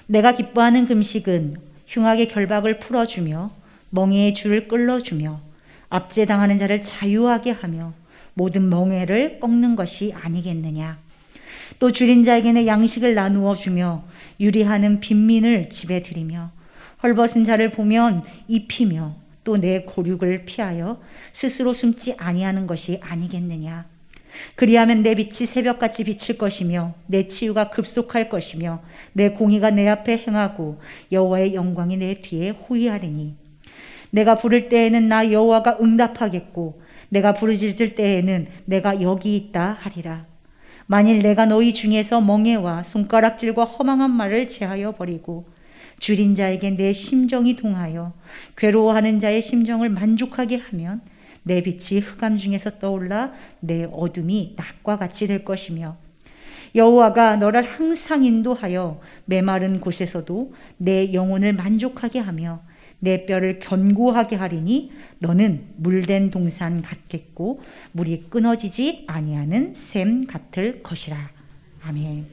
내가 기뻐하는 금식은 흉악의 결박을 풀어주며 멍에의 줄을 끌어주며 압제당하는 자를 자유하게 하며 모든 멍에를 꺾는 것이 아니겠느냐. 또 줄인 자에게 내 양식을 나누어 주며 유리하는 빈민을 집에 들이며 헐벗은 자를 보면 입히며 또 내 고륙을 피하여 스스로 숨지 아니하는 것이 아니겠느냐. 그리하면 내 빛이 새벽같이 비칠 것이며 내 치유가 급속할 것이며 내 공의가 내 앞에 행하고 여호와의 영광이 내 뒤에 호위하리니 내가 부를 때에는 나 여호와가 응답하겠고 내가 부르짖을 때에는 내가 여기 있다 하리라. 만일 내가 너희 중에서 멍에와 손가락질과 허망한 말을 제하여 버리고 줄인 자에게 내 심정이 동하여 괴로워하는 자의 심정을 만족하게 하면 내 빛이 흑암 중에서 떠올라 내 어둠이 낮과 같이 될 것이며 여호와가 너를 항상 인도하여 메마른 곳에서도 내 영혼을 만족하게 하며 내 뼈를 견고하게 하리니 너는 물된 동산 같겠고 물이 끊어지지 아니하는 샘 같을 것이라. 아멘.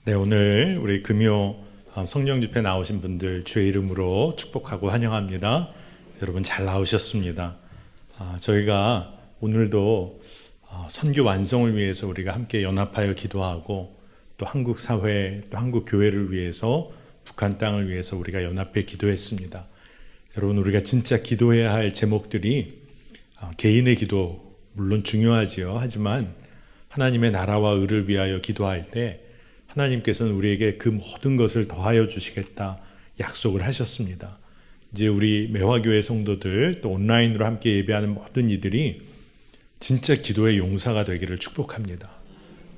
네, 오늘 우리 금요 성령 집회 나오신 분들 주의 이름으로 축복하고 환영합니다. 여러분 잘 나오셨습니다. 저희가 오늘도 선교 완성을 위해서 우리가 함께 연합하여 기도하고 또 한국 사회, 또 한국 교회를 위해서 북한 땅을 위해서 우리가 연합해 기도했습니다. 여러분 우리가 진짜 기도해야 할 제목들이 개인의 기도 물론 중요하지요. 하지만 하나님의 나라와 의를 위하여 기도할 때 하나님께서는 우리에게 그 모든 것을 더하여 주시겠다 약속을 하셨습니다. 이제 우리 매화교회 성도들 또 온라인으로 함께 예배하는 모든 이들이 진짜 기도의 용사가 되기를 축복합니다.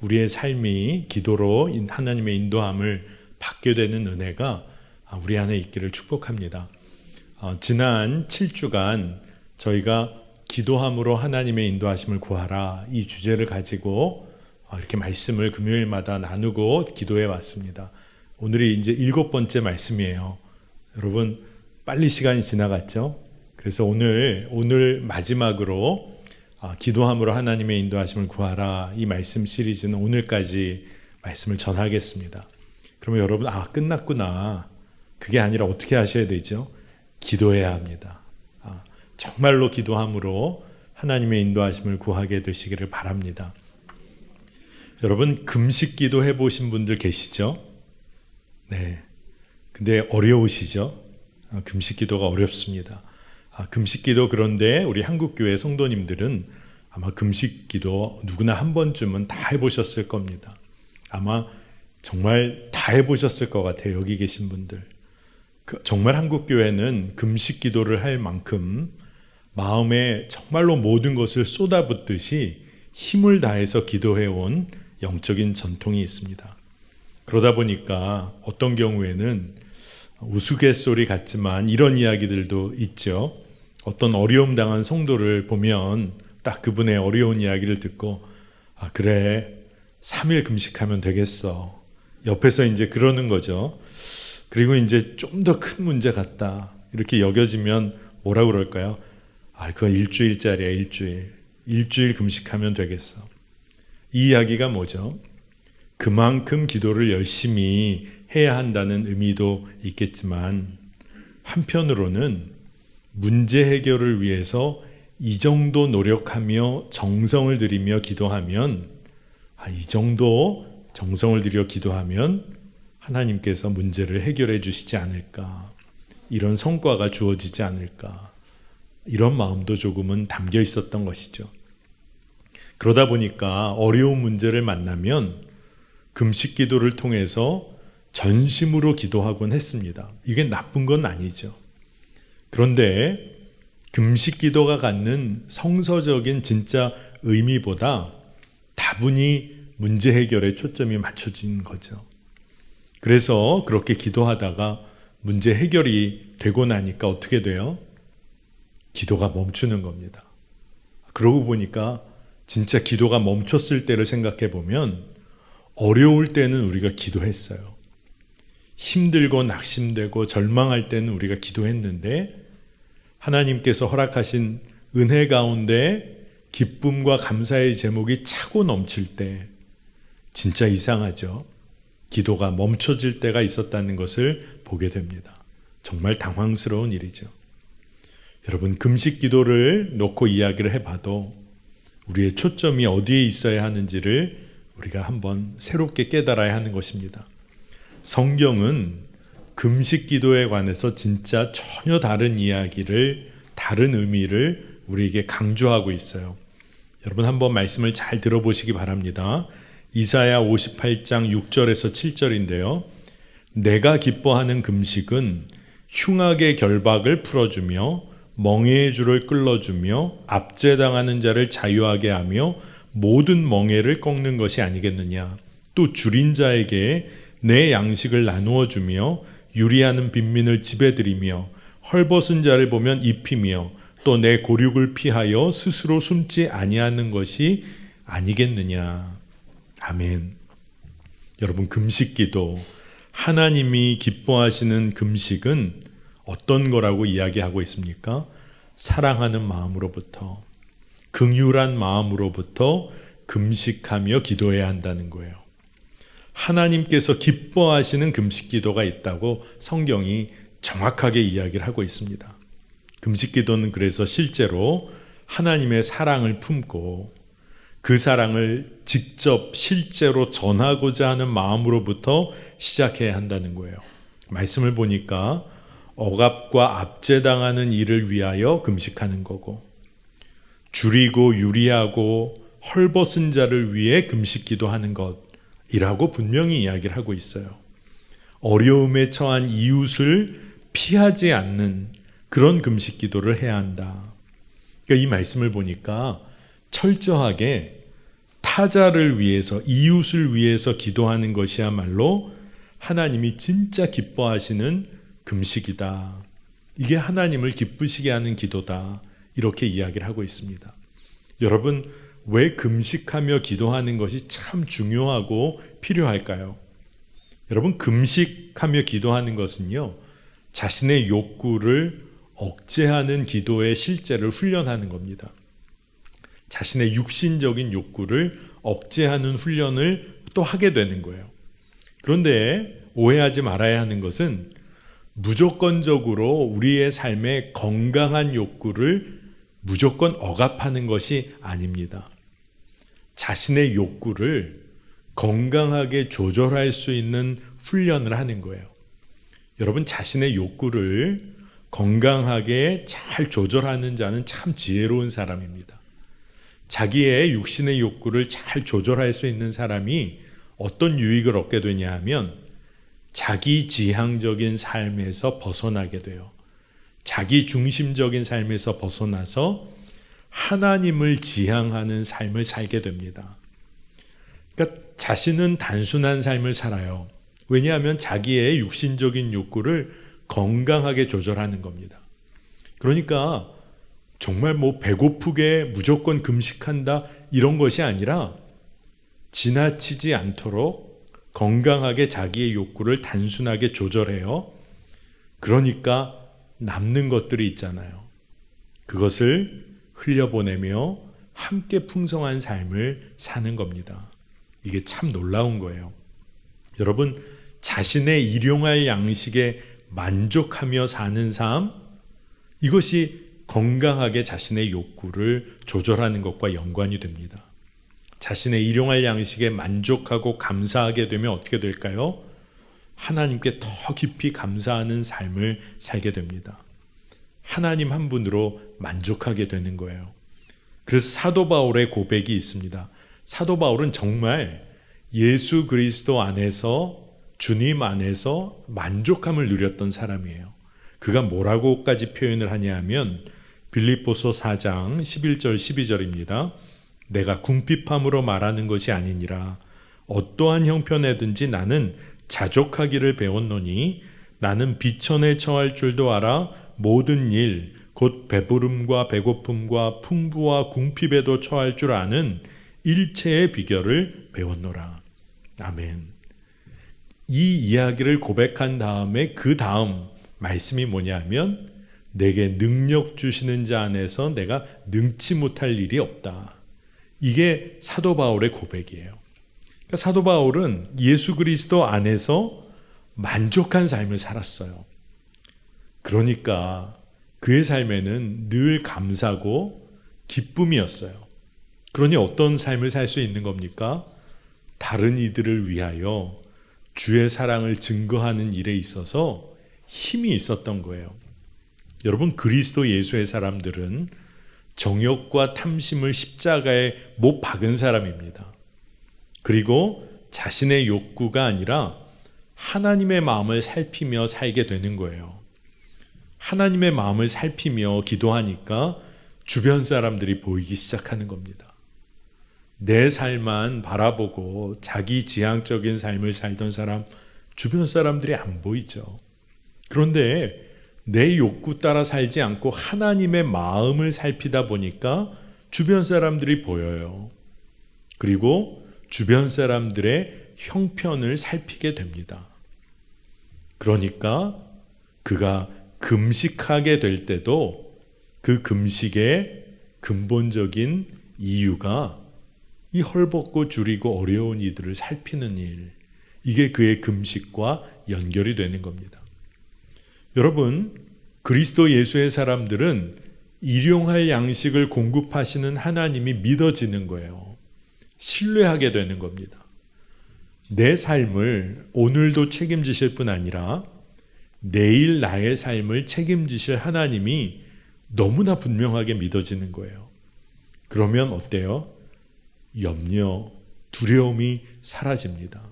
우리의 삶이 기도로 하나님의 인도함을 받게 되는 은혜가 우리 안에 있기를 축복합니다. 지난 7주간 저희가 기도함으로 하나님의 인도하심을 구하라 이 주제를 가지고 이렇게 말씀을 금요일마다 나누고 기도해 왔습니다. 오늘이 이제 7번째 말씀이에요. 여러분 빨리 시간이 지나갔죠? 그래서 오늘 마지막으로 기도함으로 하나님의 인도하심을 구하라 이 말씀 시리즈는 오늘까지 말씀을 전하겠습니다. 그러면 여러분 끝났구나. 그게 아니라 어떻게 하셔야 되죠? 기도해야 합니다. 정말로 기도함으로 하나님의 인도하심을 구하게 되시기를 바랍니다. 여러분 금식 기도 해보신 분들 계시죠? 네. 근데 어려우시죠? 금식 기도가 어렵습니다. 금식 기도 그런데 우리 한국교회 성도님들은 아마 금식 기도 누구나 한 번쯤은 다 해보셨을 겁니다. 아마 정말 다 해보셨을 것 같아요. 여기 계신 분들. 정말 한국교회는 금식 기도를 할 만큼 마음에 정말로 모든 것을 쏟아붓듯이 힘을 다해서 기도해온 영적인 전통이 있습니다. 그러다 보니까 어떤 경우에는 우스갯소리 같지만 이런 이야기들도 있죠. 어떤 어려움 당한 성도를 보면 딱 그분의 어려운 이야기를 듣고 그래 3일 금식하면 되겠어. 옆에서 이제 그러는 거죠. 그리고 이제 좀 더 큰 문제 같다 이렇게 여겨지면 뭐라고 그럴까요? 그건 일주일짜리야. 일주일 금식하면 되겠어. 이 이야기가 뭐죠? 그만큼 기도를 열심히 해야 한다는 의미도 있겠지만 한편으로는 문제 해결을 위해서 이 정도 노력하며 정성을 들이며 기도하면 이 정도 정성을 들여 기도하면 하나님께서 문제를 해결해 주시지 않을까, 이런 성과가 주어지지 않을까, 이런 마음도 조금은 담겨 있었던 것이죠. 그러다 보니까 어려운 문제를 만나면 금식 기도를 통해서 전심으로 기도하곤 했습니다. 이게 나쁜 건 아니죠. 그런데 금식 기도가 갖는 성서적인 진짜 의미보다 다분히 문제 해결에 초점이 맞춰진 거죠. 그래서 그렇게 기도하다가 문제 해결이 되고 나니까 어떻게 돼요? 기도가 멈추는 겁니다. 그러고 보니까 진짜 기도가 멈췄을 때를 생각해 보면 어려울 때는 우리가 기도했어요. 힘들고 낙심되고 절망할 때는 우리가 기도했는데 하나님께서 허락하신 은혜 가운데 기쁨과 감사의 제목이 차고 넘칠 때 진짜 이상하죠. 기도가 멈춰질 때가 있었다는 것을 보게 됩니다. 정말 당황스러운 일이죠. 여러분, 금식 기도를 놓고 이야기를 해봐도 우리의 초점이 어디에 있어야 하는지를 우리가 한번 새롭게 깨달아야 하는 것입니다. 성경은 금식 기도에 관해서 진짜 전혀 다른 이야기를, 다른 의미를 우리에게 강조하고 있어요. 여러분, 한번 말씀을 잘 들어보시기 바랍니다. 이사야 58장 6절에서 7절인데요. 내가 기뻐하는 금식은 흉악의 결박을 풀어주며 멍에의 줄을 끌어주며 압제당하는 자를 자유하게 하며 모든 멍에를 꺾는 것이 아니겠느냐. 또 줄인 자에게 내 양식을 나누어 주며 유리하는 빈민을 집에 들이며 헐벗은 자를 보면 입히며 또 내 고륙을 피하여 스스로 숨지 아니하는 것이 아니겠느냐. 아멘. 여러분, 금식기도, 하나님이 기뻐하시는 금식은 어떤 거라고 이야기하고 있습니까? 사랑하는 마음으로부터, 긍휼한 마음으로부터 금식하며 기도해야 한다는 거예요. 하나님께서 기뻐하시는 금식기도가 있다고 성경이 정확하게 이야기를 하고 있습니다. 금식기도는 그래서 실제로 하나님의 사랑을 품고 그 사랑을 직접 실제로 전하고자 하는 마음으로부터 시작해야 한다는 거예요. 말씀을 보니까 억압과 압제당하는 일을 위하여 금식하는 거고, 줄이고 유리하고 헐벗은 자를 위해 금식기도 하는 것이라고 분명히 이야기를 하고 있어요. 어려움에 처한 이웃을 피하지 않는 그런 금식기도를 해야 한다. 그러니까 이 말씀을 보니까 철저하게 타자를 위해서, 이웃을 위해서 기도하는 것이야말로 하나님이 진짜 기뻐하시는 금식이다. 이게 하나님을 기쁘시게 하는 기도다. 이렇게 이야기를 하고 있습니다. 여러분, 왜 금식하며 기도하는 것이 참 중요하고 필요할까요? 여러분, 금식하며 기도하는 것은요, 자신의 욕구를 억제하는 기도의 실제를 훈련하는 겁니다. 자신의 육신적인 욕구를 억제하는 훈련을 또 하게 되는 거예요. 그런데 오해하지 말아야 하는 것은 무조건적으로 우리의 삶의 건강한 욕구를 무조건 억압하는 것이 아닙니다. 자신의 욕구를 건강하게 조절할 수 있는 훈련을 하는 거예요. 여러분, 자신의 욕구를 건강하게 잘 조절하는 자는 참 지혜로운 사람입니다. 자기의 육신의 욕구를 잘 조절할 수 있는 사람이 어떤 유익을 얻게 되냐 하면 자기 지향적인 삶에서 벗어나게 돼요. 자기 중심적인 삶에서 벗어나서 하나님을 지향하는 삶을 살게 됩니다. 그러니까 자신은 단순한 삶을 살아요. 왜냐하면 자기의 육신적인 욕구를 건강하게 조절하는 겁니다. 그러니까 정말 배고프게 무조건 금식한다 이런 것이 아니라 지나치지 않도록 건강하게 자기의 욕구를 단순하게 조절해요. 그러니까 남는 것들이 있잖아요. 그것을 흘려보내며 함께 풍성한 삶을 사는 겁니다. 이게 참 놀라운 거예요. 여러분, 자신의 일용할 양식에 만족하며 사는 삶, 이것이 건강하게 자신의 욕구를 조절하는 것과 연관이 됩니다. 자신의 일용할 양식에 만족하고 감사하게 되면 어떻게 될까요? 하나님께 더 깊이 감사하는 삶을 살게 됩니다. 하나님 한 분으로 만족하게 되는 거예요. 그래서 사도 바울의 고백이 있습니다. 사도 바울은 정말 예수 그리스도 안에서, 주님 안에서 만족함을 누렸던 사람이에요. 그가 뭐라고까지 표현을 하냐 하면 빌립보서 4장 11절 12절입니다. 내가 궁핍함으로 말하는 것이 아니니라. 어떠한 형편에든지 나는 자족하기를 배웠노니 나는 비천에 처할 줄도 알아 모든 일 곧 배부름과 배고픔과 풍부와 궁핍에도 처할 줄 아는 일체의 비결을 배웠노라. 아멘. 이 이야기를 고백한 다음에 그 다음 말씀이 뭐냐면 내게 능력 주시는 자 안에서 내가 능치 못할 일이 없다. 이게 사도 바울의 고백이에요. 그러니까 사도 바울은 예수 그리스도 안에서 만족한 삶을 살았어요. 그러니까 그의 삶에는 늘 감사고 기쁨이었어요. 그러니 어떤 삶을 살 수 있는 겁니까? 다른 이들을 위하여 주의 사랑을 증거하는 일에 있어서 힘이 있었던 거예요. 여러분, 그리스도 예수의 사람들은 정욕과 탐심을 십자가에 못 박은 사람입니다. 그리고 자신의 욕구가 아니라 하나님의 마음을 살피며 살게 되는 거예요. 하나님의 마음을 살피며 기도하니까 주변 사람들이 보이기 시작하는 겁니다. 내 삶만 바라보고 자기 지향적인 삶을 살던 사람, 주변 사람들이 안 보이죠. 그런데 내 욕구 따라 살지 않고 하나님의 마음을 살피다 보니까 주변 사람들이 보여요. 그리고 주변 사람들의 형편을 살피게 됩니다. 그러니까 그가 금식하게 될 때도 그 금식의 근본적인 이유가 이 헐벗고 줄이고 어려운 이들을 살피는 일, 이게 그의 금식과 연결이 되는 겁니다. 여러분, 그리스도 예수의 사람들은 일용할 양식을 공급하시는 하나님이 믿어지는 거예요. 신뢰하게 되는 겁니다. 내 삶을 오늘도 책임지실 뿐 아니라 내일 나의 삶을 책임지실 하나님이 너무나 분명하게 믿어지는 거예요. 그러면 어때요? 염려, 두려움이 사라집니다.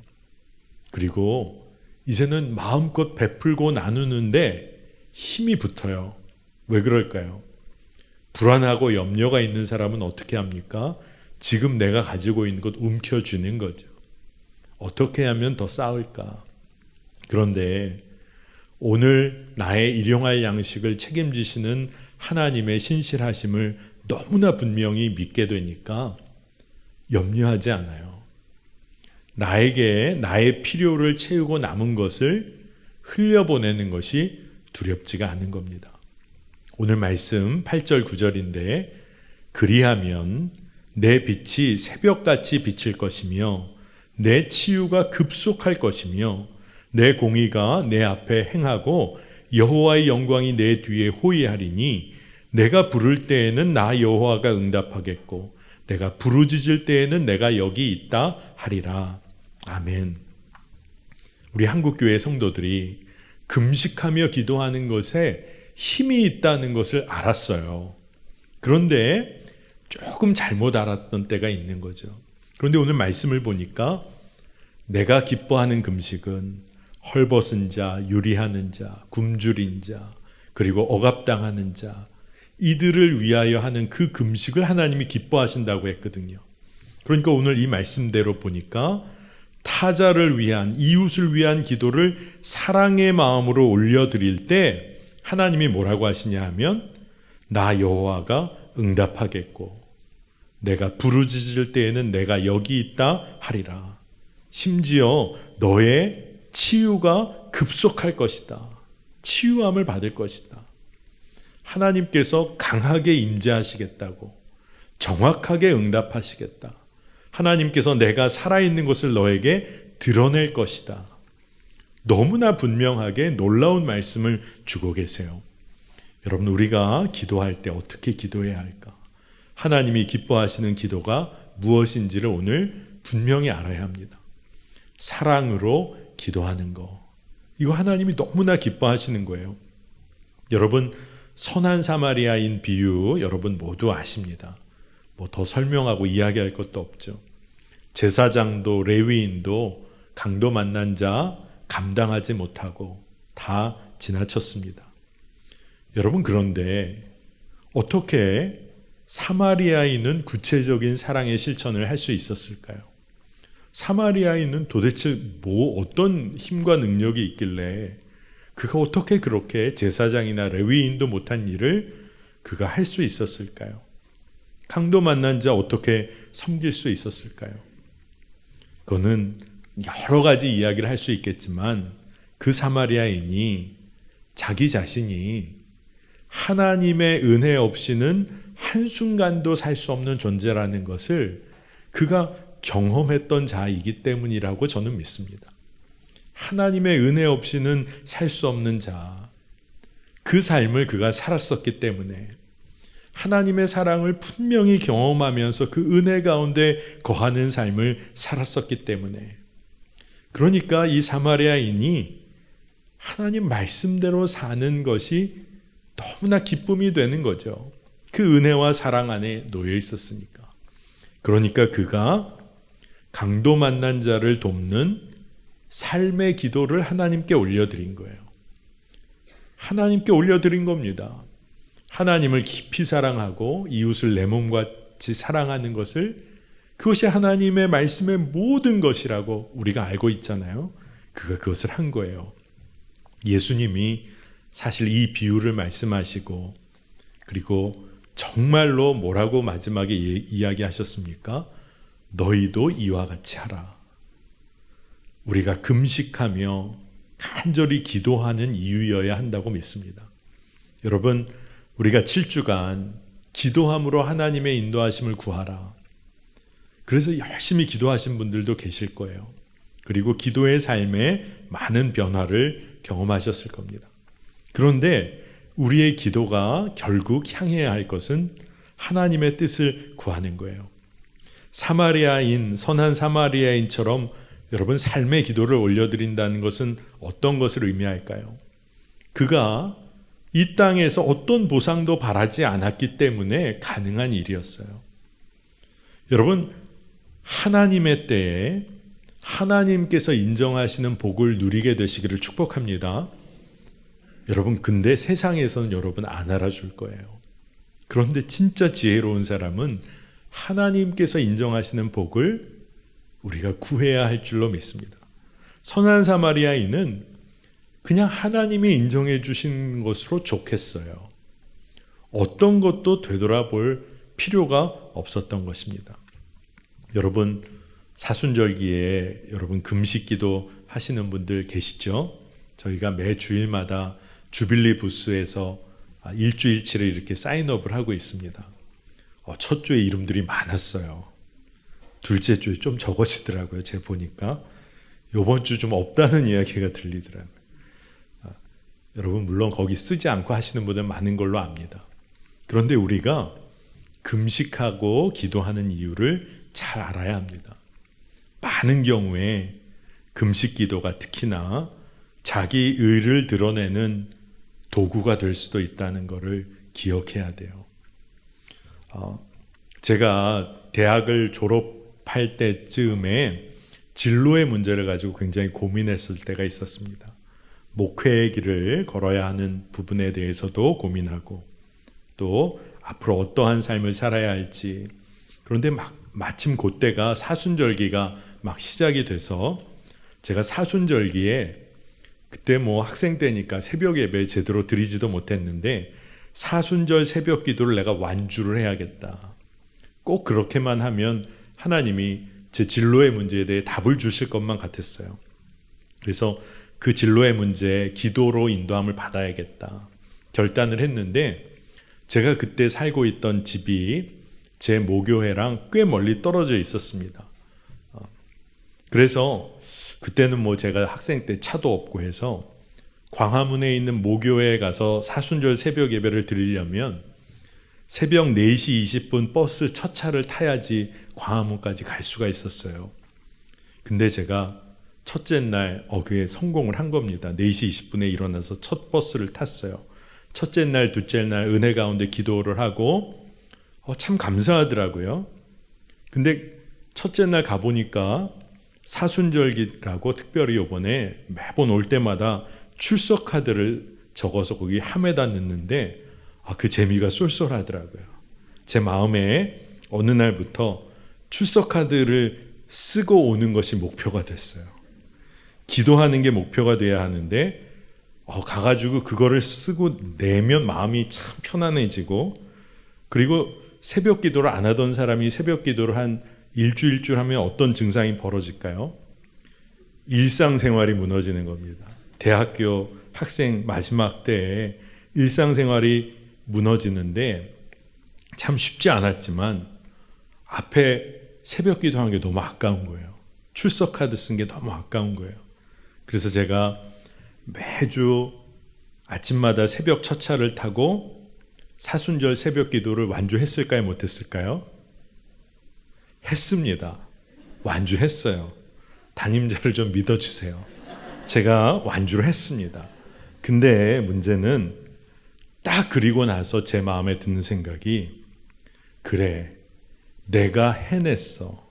그리고 이제는 마음껏 베풀고 나누는데 힘이 붙어요. 왜 그럴까요? 불안하고 염려가 있는 사람은 어떻게 합니까? 지금 내가 가지고 있는 것 움켜쥐는 거죠. 어떻게 하면 더 쌓을까? 그런데 오늘 나의 일용할 양식을 책임지시는 하나님의 신실하심을 너무나 분명히 믿게 되니까 염려하지 않아요. 나에게 나의 필요를 채우고 남은 것을 흘려보내는 것이 두렵지가 않은 겁니다. 오늘 말씀 8절 9절인데 그리하면 내 빛이 새벽같이 비칠 것이며 내 치유가 급속할 것이며 내 공의가 내 앞에 행하고 여호와의 영광이 내 뒤에 호위하리니 내가 부를 때에는 나 여호와가 응답하겠고 내가 부르짖을 때에는 내가 여기 있다 하리라. 아멘. 우리 한국교회 성도들이 금식하며 기도하는 것에 힘이 있다는 것을 알았어요. 그런데 조금 잘못 알았던 때가 있는 거죠. 그런데 오늘 말씀을 보니까 내가 기뻐하는 금식은 헐벗은 자, 유리하는 자, 굶주린 자, 그리고 억압당하는 자, 이들을 위하여 하는 그 금식을 하나님이 기뻐하신다고 했거든요. 그러니까 오늘 이 말씀대로 보니까 타자를 위한, 이웃을 위한 기도를 사랑의 마음으로 올려드릴 때 하나님이 뭐라고 하시냐 하면 나 여호와가 응답하겠고 내가 부르짖을 때에는 내가 여기 있다 하리라. 심지어 너의 치유가 급속할 것이다. 치유함을 받을 것이다. 하나님께서 강하게 임재하시겠다고, 정확하게 응답하시겠다. 하나님께서 내가 살아있는 것을 너에게 드러낼 것이다. 너무나 분명하게 놀라운 말씀을 주고 계세요. 여러분, 우리가 기도할 때 어떻게 기도해야 할까? 하나님이 기뻐하시는 기도가 무엇인지를 오늘 분명히 알아야 합니다. 사랑으로 기도하는 거, 이거 하나님이 너무나 기뻐하시는 거예요. 여러분, 선한 사마리아인 비유 여러분 모두 아십니다. 뭐 더 설명하고 이야기할 것도 없죠. 제사장도 레위인도 강도 만난 자 감당하지 못하고 다 지나쳤습니다. 여러분, 그런데 어떻게 사마리아인은 구체적인 사랑의 실천을 할 수 있었을까요? 사마리아인은 도대체 어떤 힘과 능력이 있길래 그가 어떻게 그렇게 제사장이나 레위인도 못한 일을 그가 할 수 있었을까요? 강도 만난 자 어떻게 섬길 수 있었을까요? 그거는 여러 가지 이야기를 할 수 있겠지만 그 사마리아인이 자기 자신이 하나님의 은혜 없이는 한순간도 살 수 없는 존재라는 것을 그가 경험했던 자이기 때문이라고 저는 믿습니다. 하나님의 은혜 없이는 살 수 없는 자, 그 삶을 그가 살았었기 때문에 하나님의 사랑을 분명히 경험하면서 그 은혜 가운데 거하는 삶을 살았었기 때문에, 그러니까 이 사마리아인이 하나님 말씀대로 사는 것이 너무나 기쁨이 되는 거죠. 그 은혜와 사랑 안에 놓여 있었으니까. 그러니까 그가 강도 만난 자를 돕는 삶의 기도를 하나님께 올려드린 거예요. 하나님께 올려드린 겁니다. 하나님을 깊이 사랑하고 이웃을 내 몸과 같이 사랑하는 것을, 그것이 하나님의 말씀의 모든 것이라고 우리가 알고 있잖아요. 그가 그것을 한 거예요. 예수님이 사실 이 비유를 말씀하시고, 그리고 정말로 뭐라고 마지막에 이야기하셨습니까? 너희도 이와 같이 하라. 우리가 금식하며 간절히 기도하는 이유여야 한다고 믿습니다. 여러분, 우리가 7주간 기도함으로 하나님의 인도하심을 구하라. 그래서 열심히 기도하신 분들도 계실 거예요. 그리고 기도의 삶에 많은 변화를 경험하셨을 겁니다. 그런데 우리의 기도가 결국 향해야 할 것은 하나님의 뜻을 구하는 거예요. 선한 사마리아인처럼 여러분 삶의 기도를 올려드린다는 것은 어떤 것을 의미할까요? 그가 이 땅에서 어떤 보상도 바라지 않았기 때문에 가능한 일이었어요. 여러분, 하나님의 때에 하나님께서 인정하시는 복을 누리게 되시기를 축복합니다. 여러분, 근데 세상에서는 여러분 안 알아줄 거예요. 그런데 진짜 지혜로운 사람은 하나님께서 인정하시는 복을 우리가 구해야 할 줄로 믿습니다. 선한 사마리아인은 그냥 하나님이 인정해 주신 것으로 좋겠어요. 어떤 것도 되돌아볼 필요가 없었던 것입니다. 여러분, 사순절기에 여러분 금식기도 하시는 분들 계시죠? 저희가 매 주일마다 주빌리 부스에서 일주일치를 이렇게 사인업을 하고 있습니다. 첫 주에 이름들이 많았어요. 둘째 주에 좀 적어지더라고요. 제가 보니까 이번 주 좀 없다는 이야기가 들리더라고요. 여러분, 물론 거기 쓰지 않고 하시는 분들 많은 걸로 압니다. 그런데 우리가 금식하고 기도하는 이유를 잘 알아야 합니다. 많은 경우에 금식 기도가 특히나 자기 의를 드러내는 도구가 될 수도 있다는 것을 기억해야 돼요. 제가 대학을 졸업할 때쯤에 진로의 문제를 가지고 굉장히 고민했을 때가 있었습니다. 목회의 길을 걸어야 하는 부분에 대해서도 고민하고, 또 앞으로 어떠한 삶을 살아야 할지. 그런데 마침 그때가 사순절기가 막 시작이 돼서 제가 사순절기에, 그때 학생 때니까 새벽 예배 제대로 드리지도 못했는데, 사순절 새벽 기도를 내가 완주를 해야겠다. 꼭 그렇게만 하면 하나님이 제 진로의 문제에 대해 답을 주실 것만 같았어요. 그래서 그 진로의 문제 기도로 인도함을 받아야겠다 결단을 했는데, 제가 그때 살고 있던 집이 제 모교회랑 꽤 멀리 떨어져 있었습니다. 그래서 그때는 제가 학생 때 차도 없고 해서 광화문에 있는 모교회에 가서 사순절 새벽 예배를 드리려면 새벽 4시 20분 버스 첫 차를 타야지 광화문까지 갈 수가 있었어요. 근데 제가 첫째 날 그에 성공을 한 겁니다. 4시 20분에 일어나서 첫 버스를 탔어요. 첫째 날, 둘째 날 은혜 가운데 기도를 하고 참 감사하더라고요. 근데 첫째 날 가보니까 사순절기라고 특별히 이번에 매번 올 때마다 출석 카드를 적어서 거기 함에다 넣는데 그 재미가 쏠쏠하더라고요. 제 마음에 어느 날부터 출석 카드를 쓰고 오는 것이 목표가 됐어요. 기도하는 게 목표가 돼야 하는데 가가지고 그거를 쓰고 내면 마음이 참 편안해지고, 그리고 새벽 기도를 안 하던 사람이 새벽 기도를 한 일주일 하면 어떤 증상이 벌어질까요? 일상생활이 무너지는 겁니다. 대학교 학생 마지막 때에 일상생활이 무너지는데 참 쉽지 않았지만, 앞에 새벽 기도하는 게 너무 아까운 거예요. 출석 카드 쓴 게 너무 아까운 거예요. 그래서 제가 매주 아침마다 새벽 첫 차를 타고 사순절 새벽 기도를 완주했을까요? 못했을까요? 했습니다. 완주했어요. 담임자를 좀 믿어주세요. 제가 완주를 했습니다. 근데 문제는 딱 그리고 나서 제 마음에 드는 생각이, 그래, 내가 해냈어,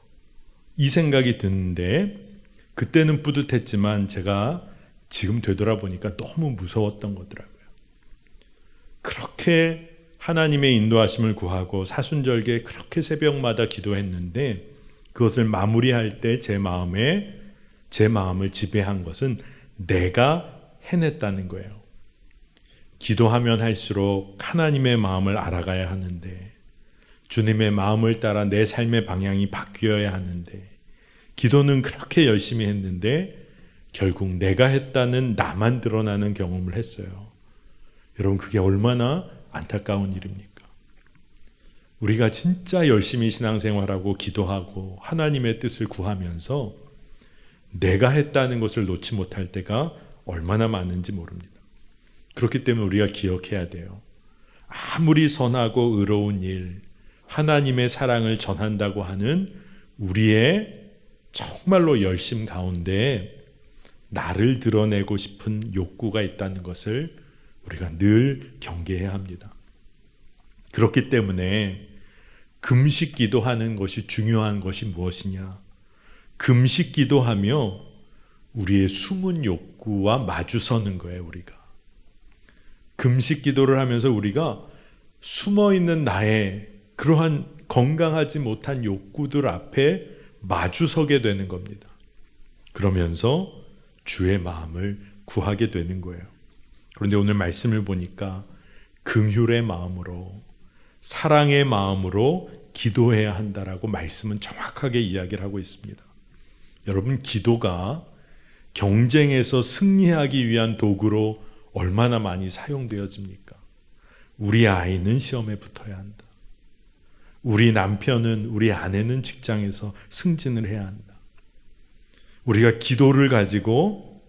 이 생각이 드는데, 그때는 뿌듯했지만 제가 지금 되돌아보니까 너무 무서웠던 거더라고요. 그렇게 하나님의 인도하심을 구하고 사순절기에 그렇게 새벽마다 기도했는데, 그것을 마무리할 때 제 마음을 지배한 것은 내가 해냈다는 거예요. 기도하면 할수록 하나님의 마음을 알아가야 하는데, 주님의 마음을 따라 내 삶의 방향이 바뀌어야 하는데, 기도는 그렇게 열심히 했는데 결국 내가 했다는 나만 드러나는 경험을 했어요. 여러분, 그게 얼마나 안타까운 일입니까? 우리가 진짜 열심히 신앙생활하고 기도하고 하나님의 뜻을 구하면서 내가 했다는 것을 놓지 못할 때가 얼마나 많은지 모릅니다. 그렇기 때문에 우리가 기억해야 돼요. 아무리 선하고 의로운 일, 하나님의 사랑을 전한다고 하는 우리의 정말로 열심 가운데 나를 드러내고 싶은 욕구가 있다는 것을 우리가 늘 경계해야 합니다. 그렇기 때문에 금식 기도하는 것이 중요한 것이 무엇이냐? 금식 기도하며 우리의 숨은 욕구와 마주서는 거예요. 우리가 금식 기도를 하면서 우리가 숨어있는 나의 그러한 건강하지 못한 욕구들 앞에 마주서게 되는 겁니다. 그러면서 주의 마음을 구하게 되는 거예요. 그런데 오늘 말씀을 보니까 긍휼의 마음으로, 사랑의 마음으로 기도해야 한다라고 말씀은 정확하게 이야기를 하고 있습니다. 여러분, 기도가 경쟁에서 승리하기 위한 도구로 얼마나 많이 사용되어집니까? 우리 아이는 시험에 붙어야 한다. 우리 남편은, 우리 아내는 직장에서 승진을 해야 한다. 우리가 기도를 가지고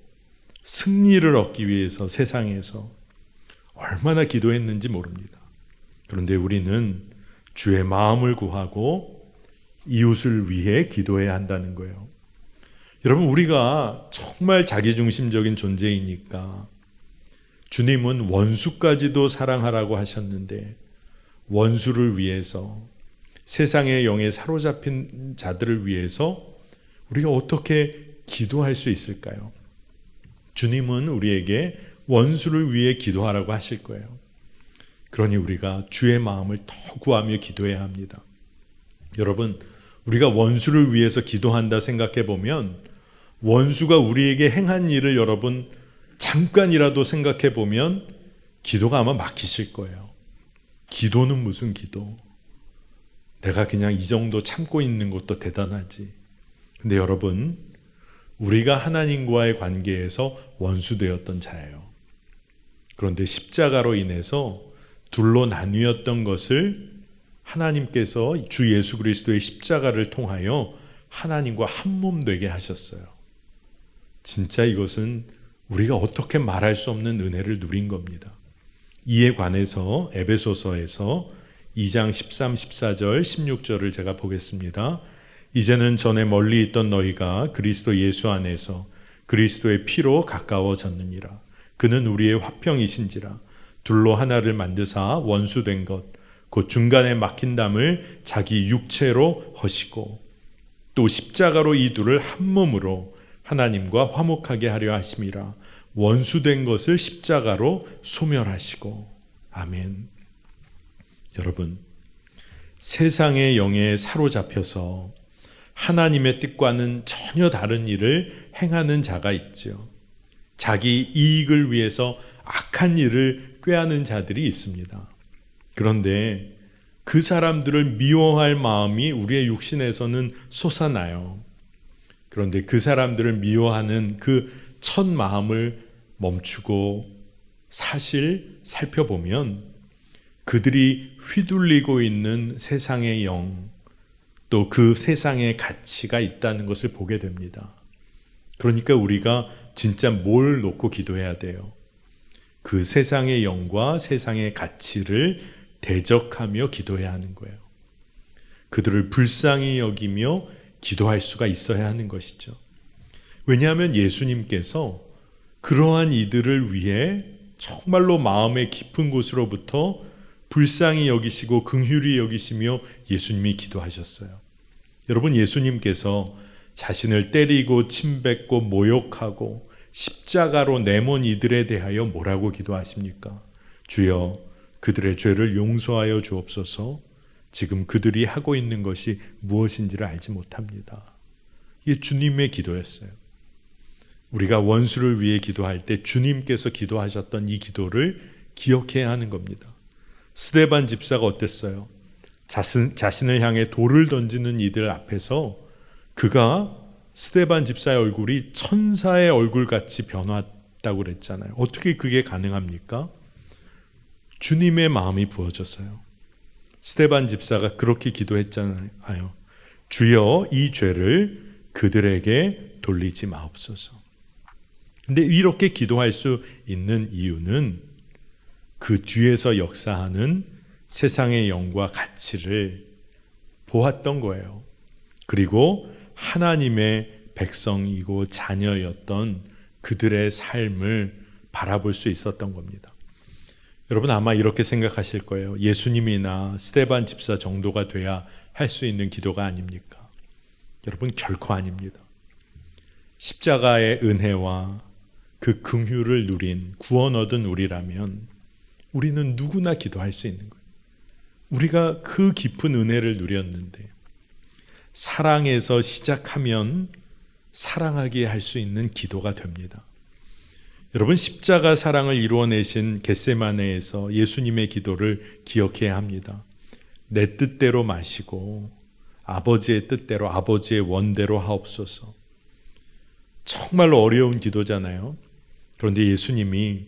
승리를 얻기 위해서 세상에서 얼마나 기도했는지 모릅니다. 그런데 우리는 주의 마음을 구하고 이웃을 위해 기도해야 한다는 거예요. 여러분, 우리가 정말 자기중심적인 존재이니까 주님은 원수까지도 사랑하라고 하셨는데, 원수를 위해서, 세상의 영에 사로잡힌 자들을 위해서 우리가 어떻게 기도할 수 있을까요? 주님은 우리에게 원수를 위해 기도하라고 하실 거예요. 그러니 우리가 주의 마음을 더 구하며 기도해야 합니다. 여러분, 우리가 원수를 위해서 기도한다 생각해 보면 원수가 우리에게 행한 일을 여러분 잠깐이라도 생각해 보면 기도가 아마 막히실 거예요. 기도는 무슨 기도? 내가 그냥 이 정도 참고 있는 것도 대단하지. 근데 여러분, 우리가 하나님과의 관계에서 원수되었던 자예요. 그런데 십자가로 인해서 둘로 나뉘었던 것을 하나님께서 주 예수 그리스도의 십자가를 통하여 하나님과 한 몸 되게 하셨어요. 진짜 이것은 우리가 어떻게 말할 수 없는 은혜를 누린 겁니다. 이에 관해서 에베소서에서 2장 13, 14절, 16절을 제가 보겠습니다. 이제는 전에 멀리 있던 너희가 그리스도 예수 안에서 그리스도의 피로 가까워졌느니라. 그는 우리의 화평이신지라. 둘로 하나를 만드사 원수된 것, 곧 중간에 막힌 담을 자기 육체로 허시고, 또 십자가로 이 둘을 한 몸으로 하나님과 화목하게 하려 하심이라. 원수된 것을 십자가로 소멸하시고. 아멘. 여러분, 세상의 영에 사로잡혀서 하나님의 뜻과는 전혀 다른 일을 행하는 자가 있죠. 자기 이익을 위해서 악한 일을 꾀하는 자들이 있습니다. 그런데 그 사람들을 미워할 마음이 우리의 육신에서는 솟아나요. 그런데 그 사람들을 미워하는 그 첫 마음을 멈추고 사실 살펴보면 그들이 휘둘리고 있는 세상의 영, 또 그 세상의 가치가 있다는 것을 보게 됩니다. 그러니까 우리가 진짜 뭘 놓고 기도해야 돼요? 그 세상의 영과 세상의 가치를 대적하며 기도해야 하는 거예요. 그들을 불쌍히 여기며 기도할 수가 있어야 하는 것이죠. 왜냐하면 예수님께서 그러한 이들을 위해 정말로 마음의 깊은 곳으로부터 불쌍히 여기시고 긍휼히 여기시며 예수님이 기도하셨어요. 여러분, 예수님께서 자신을 때리고 침뱉고 모욕하고 십자가로 내몬 이들에 대하여 뭐라고 기도하십니까? 주여, 그들의 죄를 용서하여 주옵소서. 지금 그들이 하고 있는 것이 무엇인지를 알지 못합니다. 이게 주님의 기도였어요. 우리가 원수를 위해 기도할 때 주님께서 기도하셨던 이 기도를 기억해야 하는 겁니다. 스데반 집사가 어땠어요? 자신을 향해 돌을 던지는 이들 앞에서 그가 스데반 집사의 얼굴이 천사의 얼굴같이 변화했다고 그랬잖아요. 어떻게 그게 가능합니까? 주님의 마음이 부어져서요. 스데반 집사가 그렇게 기도했잖아요. 주여, 이 죄를 그들에게 돌리지 마옵소서. 근데 이렇게 기도할 수 있는 이유는 그 뒤에서 역사하는 세상의 영과 가치를 보았던 거예요. 그리고 하나님의 백성이고 자녀였던 그들의 삶을 바라볼 수 있었던 겁니다. 여러분, 아마 이렇게 생각하실 거예요. 예수님이나 스데반 집사 정도가 돼야 할 수 있는 기도가 아닙니까? 여러분, 결코 아닙니다. 십자가의 은혜와 그 긍휼을 누린 구원 얻은 우리라면 우리는 누구나 기도할 수 있는 거예요. 우리가 그 깊은 은혜를 누렸는데 사랑에서 시작하면 사랑하게 할 수 있는 기도가 됩니다. 여러분, 십자가 사랑을 이루어내신 겟세마네에서 예수님의 기도를 기억해야 합니다. 내 뜻대로 마시고 아버지의 뜻대로, 아버지의 원대로 하옵소서. 정말로 어려운 기도잖아요. 그런데 예수님이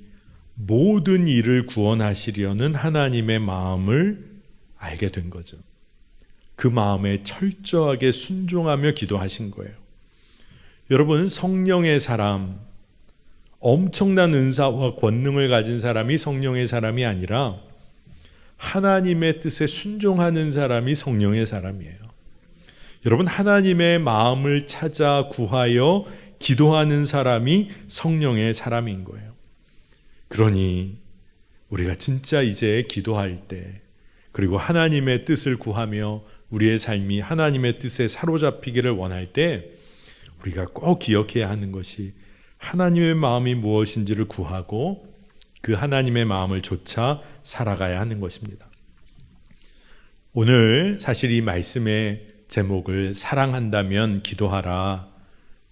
모든 일을 구원하시려는 하나님의 마음을 알게 된 거죠. 그 마음에 철저하게 순종하며 기도하신 거예요. 여러분, 성령의 사람, 엄청난 은사와 권능을 가진 사람이 성령의 사람이 아니라 하나님의 뜻에 순종하는 사람이 성령의 사람이에요. 여러분, 하나님의 마음을 찾아 구하여 기도하는 사람이 성령의 사람인 거예요. 그러니 우리가 진짜 이제 기도할 때, 그리고 하나님의 뜻을 구하며 우리의 삶이 하나님의 뜻에 사로잡히기를 원할 때 우리가 꼭 기억해야 하는 것이 하나님의 마음이 무엇인지를 구하고 그 하나님의 마음을 좇아 살아가야 하는 것입니다. 오늘 사실 이 말씀의 제목을 사랑한다면 기도하라,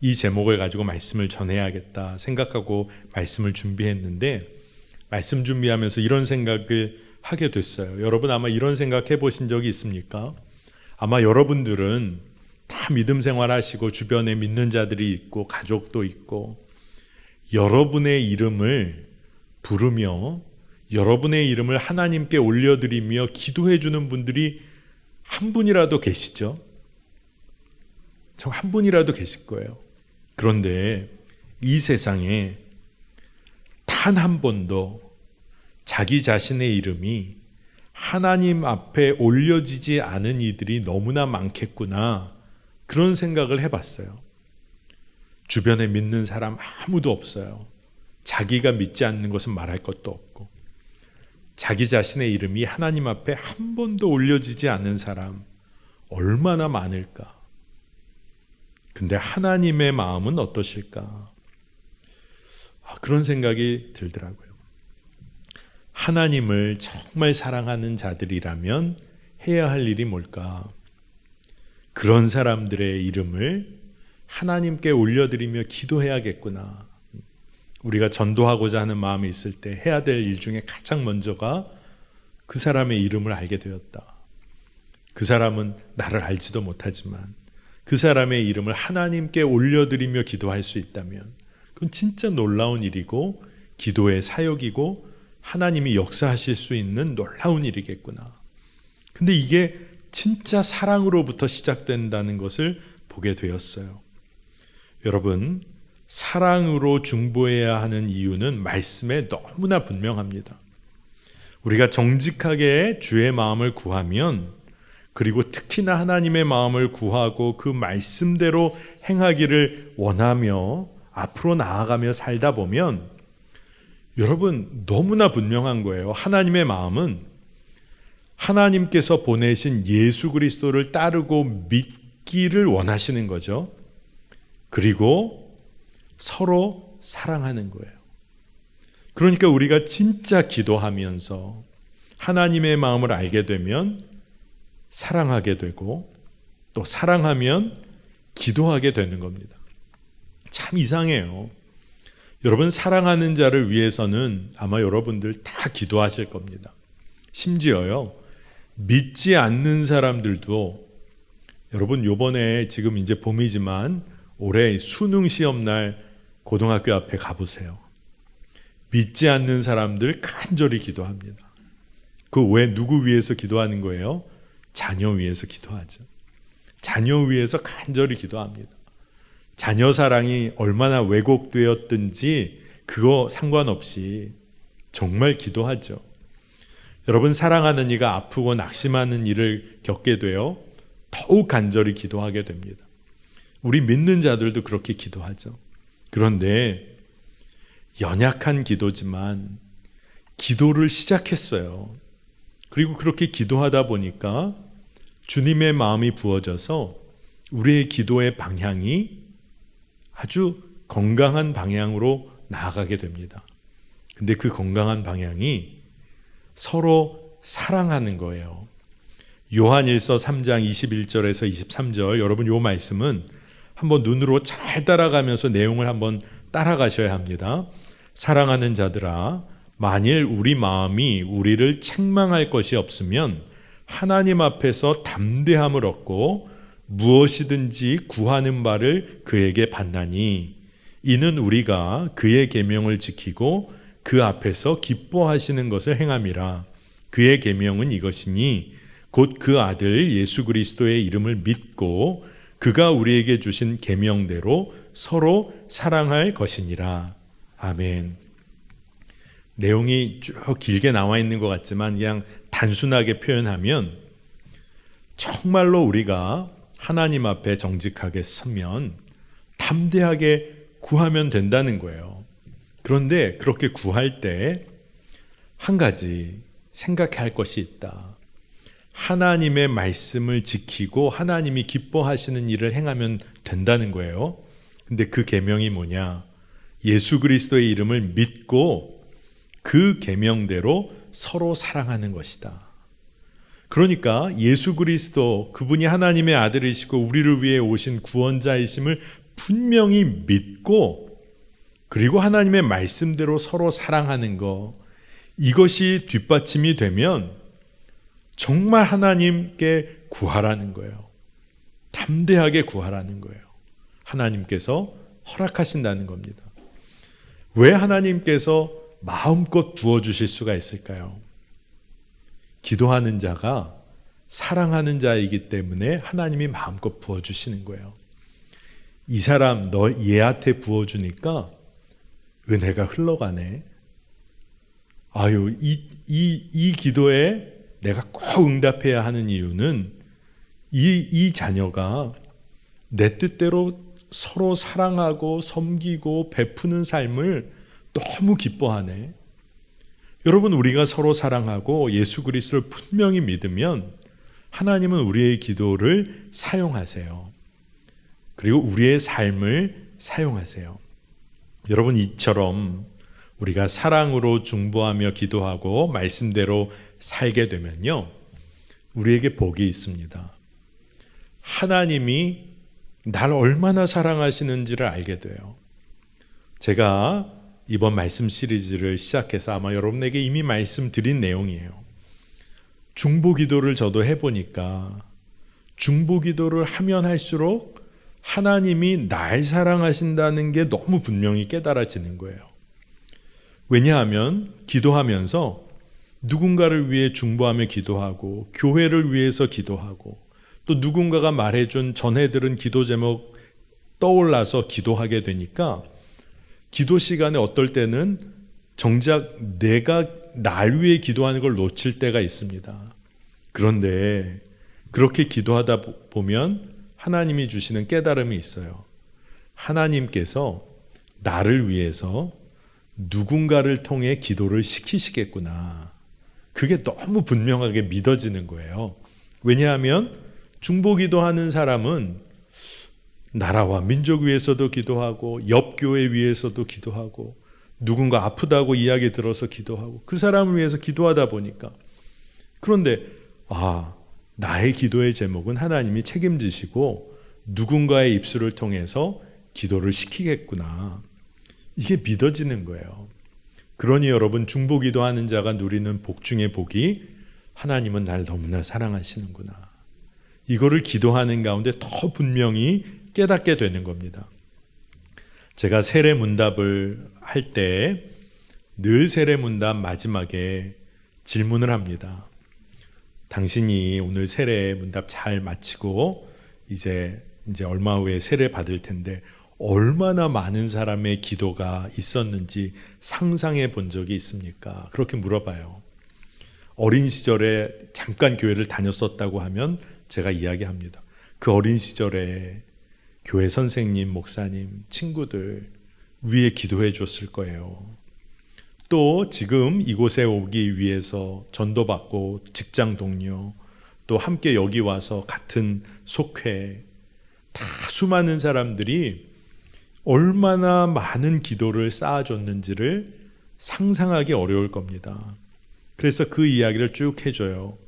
이 제목을 가지고 말씀을 전해야겠다 생각하고 말씀을 준비했는데, 말씀 준비하면서 이런 생각을 하게 됐어요. 여러분, 아마 이런 생각 해보신 적이 있습니까? 아마 여러분들은 다 믿음 생활하시고 주변에 믿는 자들이 있고 가족도 있고 여러분의 이름을 부르며 여러분의 이름을 하나님께 올려드리며 기도해 주는 분들이 한 분이라도 계시죠? 저 한 분이라도 계실 거예요. 그런데 이 세상에 단 한 번도 자기 자신의 이름이 하나님 앞에 올려지지 않은 이들이 너무나 많겠구나, 그런 생각을 해봤어요. 주변에 믿는 사람 아무도 없어요. 자기가 믿지 않는 것은 말할 것도 없고, 자기 자신의 이름이 하나님 앞에 한 번도 올려지지 않은 사람 얼마나 많을까? 근데 하나님의 마음은 어떠실까? 그런 생각이 들더라고요. 하나님을 정말 사랑하는 자들이라면 해야 할 일이 뭘까? 그런 사람들의 이름을 하나님께 올려드리며 기도해야겠구나. 우리가 전도하고자 하는 마음이 있을 때 해야 될 일 중에 가장 먼저가 그 사람의 이름을 알게 되었다. 그 사람은 나를 알지도 못하지만 그 사람의 이름을 하나님께 올려드리며 기도할 수 있다면 그건 진짜 놀라운 일이고 기도의 사역이고 하나님이 역사하실 수 있는 놀라운 일이겠구나. 근데 이게 진짜 사랑으로부터 시작된다는 것을 보게 되었어요. 여러분, 사랑으로 중보해야 하는 이유는 말씀에 너무나 분명합니다. 우리가 정직하게 주의 마음을 구하면, 그리고 특히나 하나님의 마음을 구하고 그 말씀대로 행하기를 원하며 앞으로 나아가며 살다 보면 여러분 너무나 분명한 거예요. 하나님의 마음은 하나님께서 보내신 예수 그리스도를 따르고 믿기를 원하시는 거죠. 그리고 서로 사랑하는 거예요. 그러니까 우리가 진짜 기도하면서 하나님의 마음을 알게 되면 사랑하게 되고 또 사랑하면 기도하게 되는 겁니다. 참 이상해요. 여러분, 사랑하는 자를 위해서는 아마 여러분들 다 기도하실 겁니다. 심지어요, 믿지 않는 사람들도, 여러분 요번에 지금 이제 봄이지만 올해 수능 시험 날 고등학교 앞에 가보세요. 믿지 않는 사람들 간절히 기도합니다. 그 왜 누구 위해서 기도하는 거예요? 자녀 위해서 기도하죠. 자녀 위해서 간절히 기도합니다. 자녀 사랑이 얼마나 왜곡되었든지 그거 상관없이 정말 기도하죠. 여러분, 사랑하는 이가 아프고 낙심하는 일을 겪게 되어 더욱 간절히 기도하게 됩니다. 우리 믿는 자들도 그렇게 기도하죠. 그런데 연약한 기도지만 기도를 시작했어요. 그리고 그렇게 기도하다 보니까 주님의 마음이 부어져서 우리의 기도의 방향이 아주 건강한 방향으로 나아가게 됩니다. 근데 그 건강한 방향이 서로 사랑하는 거예요. 요한일서 3장 21절에서 23절, 여러분 요 말씀은 한번 눈으로 잘 따라가면서 내용을 한번 따라가셔야 합니다. 사랑하는 자들아, 만일 우리 마음이 우리를 책망할 것이 없으면 하나님 앞에서 담대함을 얻고 무엇이든지 구하는 바를 그에게 받나니, 이는 우리가 그의 계명을 지키고 그 앞에서 기뻐하시는 것을 행함이라. 그의 계명은 이것이니 곧 그 아들 예수 그리스도의 이름을 믿고 그가 우리에게 주신 계명대로 서로 사랑할 것이니라. 아멘. 내용이 쭉 길게 나와 있는 것 같지만 그냥 단순하게 표현하면 정말로 우리가 하나님 앞에 정직하게 서면 담대하게 구하면 된다는 거예요. 그런데 그렇게 구할 때 한 가지 생각할 것이 있다. 하나님의 말씀을 지키고 하나님이 기뻐하시는 일을 행하면 된다는 거예요. 근데 그 계명이 뭐냐? 예수 그리스도의 이름을 믿고 그 계명대로 서로 사랑하는 것이다. 그러니까 예수 그리스도, 그분이 하나님의 아들이시고 우리를 위해 오신 구원자이심을 분명히 믿고, 그리고 하나님의 말씀대로 서로 사랑하는 것, 이것이 뒷받침이 되면 정말 하나님께 구하라는 거예요. 담대하게 구하라는 거예요. 하나님께서 허락하신다는 겁니다. 왜 하나님께서 마음껏 부어주실 수가 있을까요? 기도하는 자가 사랑하는 자이기 때문에 하나님이 마음껏 부어주시는 거예요. 이 사람 너 얘한테 부어주니까 은혜가 흘러가네. 아유, 이 기도에 내가 꼭 응답해야 하는 이유는 이 자녀가 내 뜻대로 서로 사랑하고 섬기고 베푸는 삶을 너무 기뻐하네. 여러분, 우리가 서로 사랑하고 예수 그리스도를 분명히 믿으면 하나님은 우리의 기도를 사용하세요. 그리고 우리의 삶을 사용하세요. 여러분, 이처럼 우리가 사랑으로 중보하며 기도하고 말씀대로 살게 되면요, 우리에게 복이 있습니다. 하나님이 날 얼마나 사랑하시는지를 알게 돼요. 제가 이번 말씀 시리즈를 시작해서 아마 여러분에게 이미 말씀드린 내용이에요. 중보기도를 저도 해보니까 중보기도를 하면 할수록 하나님이 날 사랑하신다는 게 너무 분명히 깨달아지는 거예요. 왜냐하면 기도하면서 누군가를 위해 중보하며 기도하고 교회를 위해서 기도하고 또 누군가가 말해준 전해들은 기도 제목 떠올라서 기도하게 되니까 기도 시간에 어떨 때는 정작 내가 날 위해 기도하는 걸 놓칠 때가 있습니다. 그런데 그렇게 기도하다 보면 하나님이 주시는 깨달음이 있어요. 하나님께서 나를 위해서 누군가를 통해 기도를 시키시겠구나. 그게 너무 분명하게 믿어지는 거예요. 왜냐하면 중보기도하는 사람은 나라와 민족 위해서도 기도하고 옆 교회 위해서도 기도하고 누군가 아프다고 이야기 들어서 기도하고 그 사람을 위해서 기도하다 보니까 그런데 나의 기도의 제목은 하나님이 책임지시고 누군가의 입술을 통해서 기도를 시키겠구나. 이게 믿어지는 거예요. 그러니 여러분 중보기도하는 자가 누리는 복 중의 복이 하나님은 날 너무나 사랑하시는구나. 이거를 기도하는 가운데 더 분명히 깨닫게 되는 겁니다. 제가 세례문답을 할 때 늘 세례문답 마지막에 질문을 합니다. 당신이 오늘 세례문답 잘 마치고 이제 얼마 후에 세례 받을 텐데 얼마나 많은 사람의 기도가 있었는지 상상해 본 적이 있습니까? 그렇게 물어봐요. 어린 시절에 잠깐 교회를 다녔었다고 하면 제가 이야기합니다. 그 어린 시절에 교회 선생님, 목사님, 친구들 위에 기도해 줬을 거예요. 또 지금 이곳에 오기 위해서 전도받고 직장 동료, 또 함께 여기 와서 같은 속회, 다 수많은 사람들이 얼마나 많은 기도를 쌓아줬는지를 상상하기 어려울 겁니다. 그래서 그 이야기를 쭉 해줘요.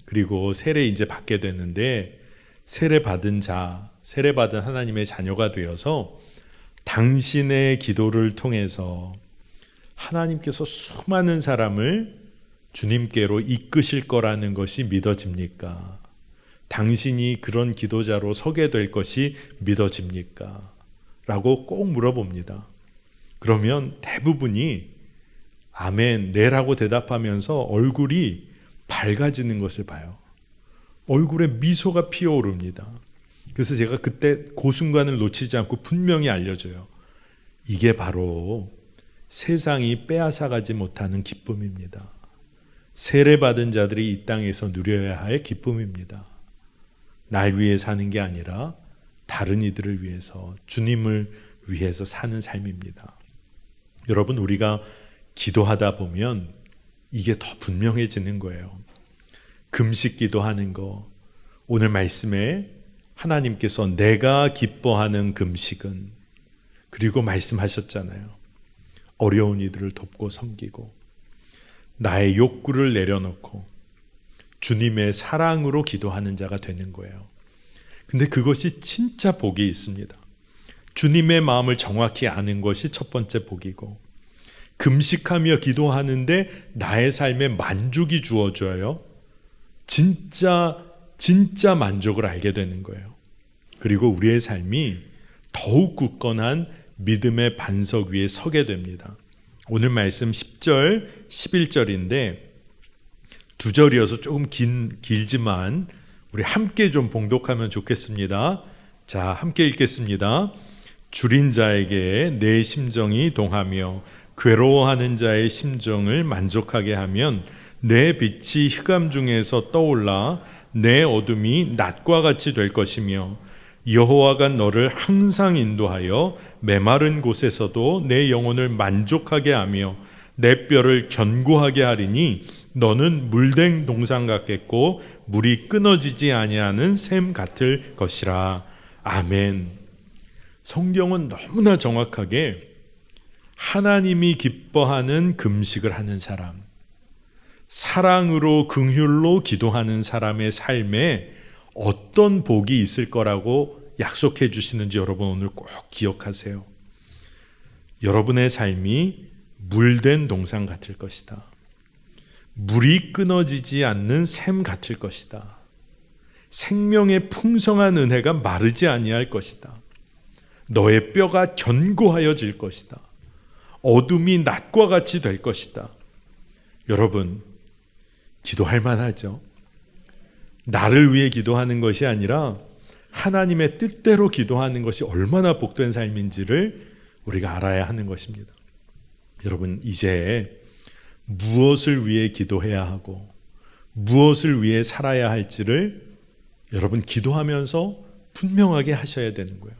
그리고 세례 이제 받게 됐는데 세례받은 하나님의 자녀가 되어서 당신의 기도를 통해서 하나님께서 수많은 사람을 주님께로 이끄실 거라는 것이 믿어집니까? 당신이 그런 기도자로 서게 될 것이 믿어집니까? 라고 꼭 물어봅니다. 그러면 대부분이 아멘, 네라고 대답하면서 얼굴이 밝아지는 것을 봐요. 얼굴에 미소가 피어오릅니다. 그래서 제가 그때 그 순간을 놓치지 않고 분명히 알려줘요. 이게 바로 세상이 빼앗아가지 못하는 기쁨입니다. 세례받은 자들이 이 땅에서 누려야 할 기쁨입니다. 날 위해 사는 게 아니라 다른 이들을 위해서, 주님을 위해서 사는 삶입니다. 여러분, 우리가 기도하다 보면 이게 더 분명해지는 거예요. 금식 기도하는 거, 오늘 말씀에 하나님께서 내가 기뻐하는 금식은, 그리고 말씀하셨잖아요. 어려운 이들을 돕고 섬기고 나의 욕구를 내려놓고 주님의 사랑으로 기도하는 자가 되는 거예요. 근데 그것이 진짜 복이 있습니다. 주님의 마음을 정확히 아는 것이 첫 번째 복이고, 금식하며 기도하는데 나의 삶에 만족이 주어져요. 진짜 만족을 알게 되는 거예요. 그리고 우리의 삶이 더욱 굳건한 믿음의 반석 위에 서게 됩니다. 오늘 말씀 10절, 11절인데 두 절이어서 조금 길지만 우리 함께 좀 봉독하면 좋겠습니다. 자, 함께 읽겠습니다. 줄인 자에게 내 심정이 동하며 괴로워하는 자의 심정을 만족하게 하면 내 빛이 흑암 중에서 떠올라 내 어둠이 낮과 같이 될 것이며, 여호와가 너를 항상 인도하여 메마른 곳에서도 내 영혼을 만족하게 하며 내 뼈를 견고하게 하리니 너는 물된 동상 같겠고 물이 끊어지지 아니하는 샘 같을 것이라. 아멘. 성경은 너무나 정확하게 하나님이 기뻐하는 금식을 하는 사람, 사랑으로 긍휼로 기도하는 사람의 삶에 어떤 복이 있을 거라고 약속해 주시는지 여러분 오늘 꼭 기억하세요. 여러분의 삶이 물된 동상 같을 것이다. 물이 끊어지지 않는 샘 같을 것이다. 생명의 풍성한 은혜가 마르지 아니할 것이다. 너의 뼈가 견고하여질 것이다. 어둠이 낮과 같이 될 것이다. 여러분, 기도할 만하죠. 나를 위해 기도하는 것이 아니라 하나님의 뜻대로 기도하는 것이 얼마나 복된 삶인지를 우리가 알아야 하는 것입니다. 여러분, 이제 무엇을 위해 기도해야 하고 무엇을 위해 살아야 할지를 여러분 기도하면서 분명하게 하셔야 되는 거예요.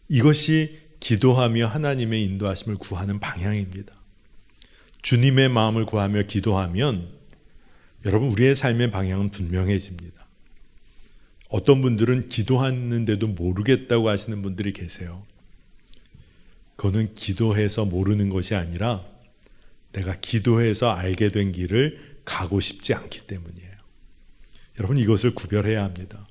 이것이 기도하며 하나님의 인도하심을 구하는 방향입니다. 주님의 마음을 구하며 기도하면 여러분 우리의 삶의 방향은 분명해집니다. 어떤 분들은 기도하는데도 모르겠다고 하시는 분들이 계세요. 그거는 기도해서 모르는 것이 아니라 내가 기도해서 알게 된 길을 가고 싶지 않기 때문이에요. 여러분, 이것을 구별해야 합니다.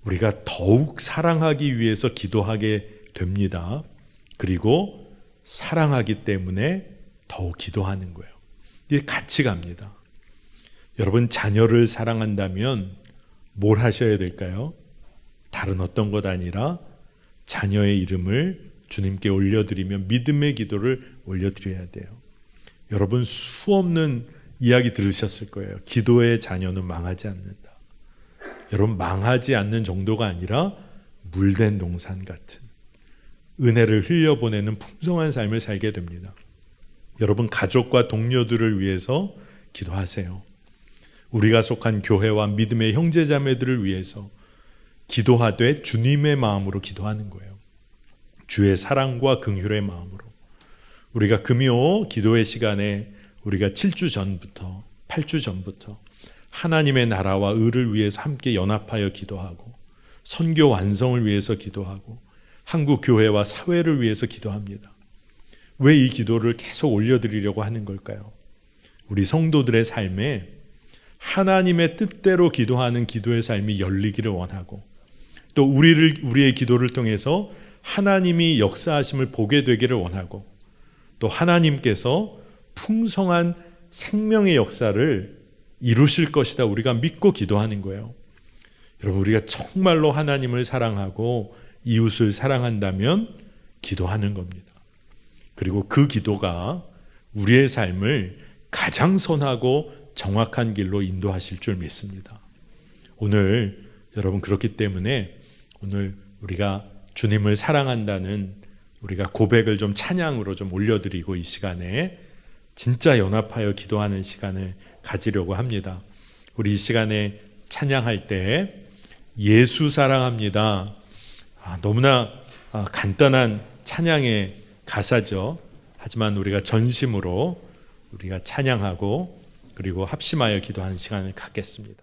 우리가 더욱 사랑하기 위해서 기도하게 됩니다. 그리고 사랑하기 때문에 더욱 기도하는 거예요. 이게 같이 갑니다. 여러분, 자녀를 사랑한다면 뭘 하셔야 될까요? 다른 어떤 것 아니라 자녀의 이름을 주님께 올려드리며 믿음의 기도를 올려드려야 돼요. 여러분, 수없는 이야기 들으셨을 거예요. 기도의 자녀는 망하지 않는다. 여러분, 망하지 않는 정도가 아니라 물된 동산 같은 은혜를 흘려보내는 풍성한 삶을 살게 됩니다. 여러분, 가족과 동료들을 위해서 기도하세요. 우리가 속한 교회와 믿음의 형제자매들을 위해서 기도하되 주님의 마음으로 기도하는 거예요. 주의 사랑과 긍휼의 마음으로. 우리가 금요 기도의 시간에 우리가 7주 전부터 8주 전부터 하나님의 나라와 의를 위해서 함께 연합하여 기도하고 선교 완성을 위해서 기도하고 한국 교회와 사회를 위해서 기도합니다. 왜 이 기도를 계속 올려드리려고 하는 걸까요? 우리 성도들의 삶에 하나님의 뜻대로 기도하는 기도의 삶이 열리기를 원하고 또 우리의 기도를 통해서 하나님이 역사하심을 보게 되기를 원하고 또 하나님께서 풍성한 생명의 역사를 이루실 것이다 우리가 믿고 기도하는 거예요. 여러분, 우리가 정말로 하나님을 사랑하고 이웃을 사랑한다면 기도하는 겁니다. 그리고 그 기도가 우리의 삶을 가장 선하고 정확한 길로 인도하실 줄 믿습니다. 오늘 여러분, 그렇기 때문에 오늘 우리가 주님을 사랑한다는 우리가 고백을 좀 찬양으로 좀 올려드리고 이 시간에 진짜 연합하여 기도하는 시간을 가지려고 합니다. 우리 이 시간에 찬양할 때 예수 사랑합니다. 너무나 간단한 찬양의 가사죠. 하지만 우리가 전심으로 우리가 찬양하고 그리고 합심하여 기도하는 시간을 갖겠습니다.